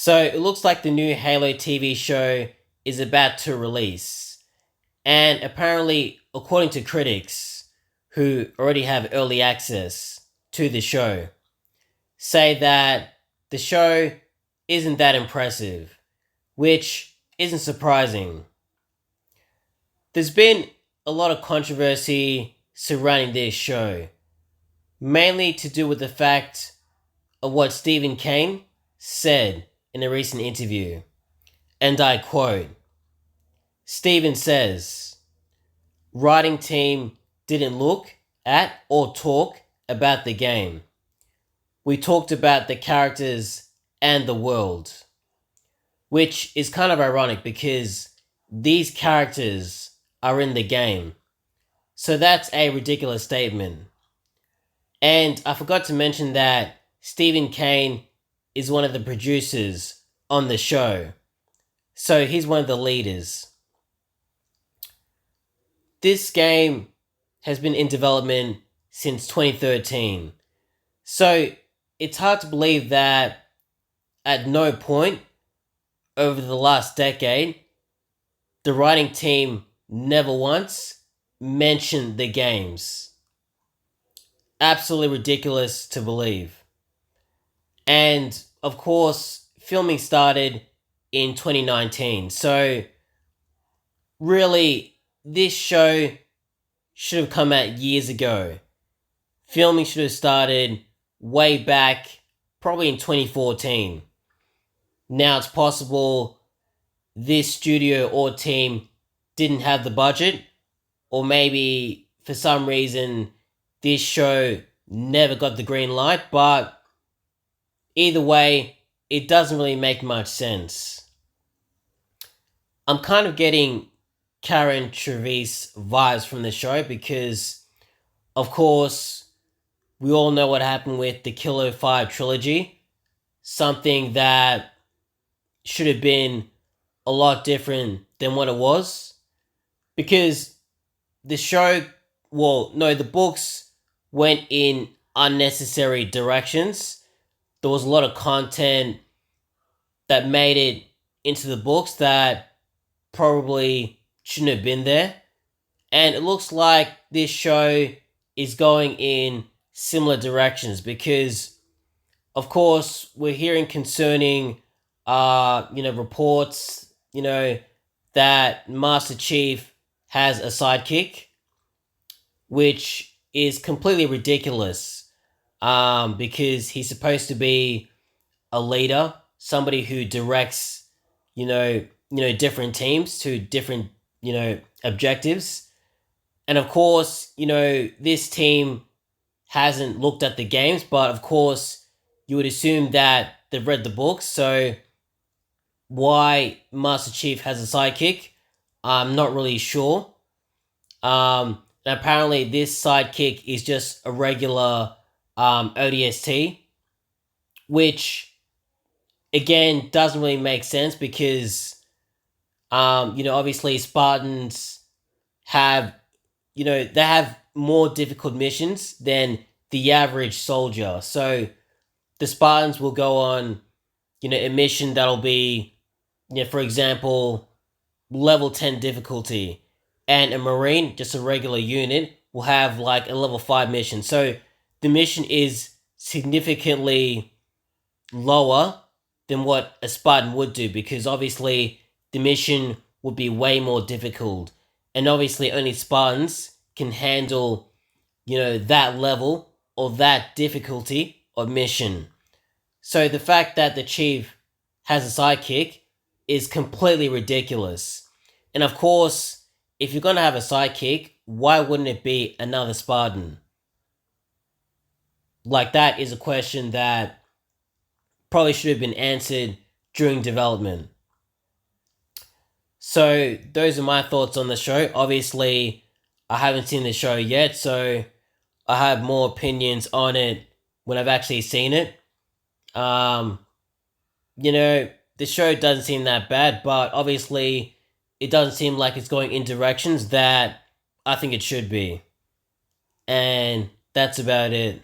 So it looks like the new Halo TV show is about to release. And apparently, according to critics who already have early access to the show, say that the show isn't that impressive, which isn't surprising. There's been a lot of controversy surrounding this show, mainly to do with the fact of what Stephen Kane said in a recent interview. And I quote, Stephen says, writing team didn't look at or talk about the game. We talked about the characters and the world, which is kind of ironic because these characters are in the game. So that's a ridiculous statement. And I forgot to mention that Stephen Kane is one of the producers on the show. So he's one of the leaders. This game has been in development since 2013. So it's hard to believe that at no point over the last decade, the writing team never once mentioned the games. Absolutely ridiculous to believe. And of course, filming started in 2019. So really, this show should have come out years ago. Filming should have started way back, probably in 2014. Now it's possible this studio or team didn't have the budget, or maybe for some reason this show never got the green light, but either way, it doesn't really make much sense. I'm kind of getting Karen Trevize vibes from the show because, of course, we all know what happened with the Killer 5 trilogy. Something that should have been a lot different than what it was. Because the books went in unnecessary directions. There was a lot of content that made it into the books that probably shouldn't have been there. And it looks like this show is going in similar directions because, of course, we're hearing concerning, reports, that Master Chief has a sidekick, which is completely ridiculous, because he's supposed to be a leader, somebody who directs, different teams to different, objectives. And of course, this team hasn't looked at the games, but of course, you would assume that they've read the books. So why Master Chief has a sidekick, I'm not really sure. And apparently, this sidekick is just a regular ODST, which again doesn't really make sense because, obviously Spartans have, they have more difficult missions than the average soldier. So the Spartans will go on, a mission that'll be, for example, level 10 difficulty. And a Marine, just a regular unit, will have like a level 5 mission. So the mission is significantly lower than what a Spartan would do because obviously the mission would be way more difficult. And obviously only Spartans can handle, that level or that difficulty of mission. So the fact that the chief has a sidekick is completely ridiculous. And of course, if you're going to have a sidekick, why wouldn't it be another Spartan? Like, that is a question that probably should have been answered during development. So those are my thoughts on the show. Obviously, I haven't seen the show yet, so I have more opinions on it when I've actually seen it. The show doesn't seem that bad, but obviously it doesn't seem like it's going in directions that I think it should be. And that's about it.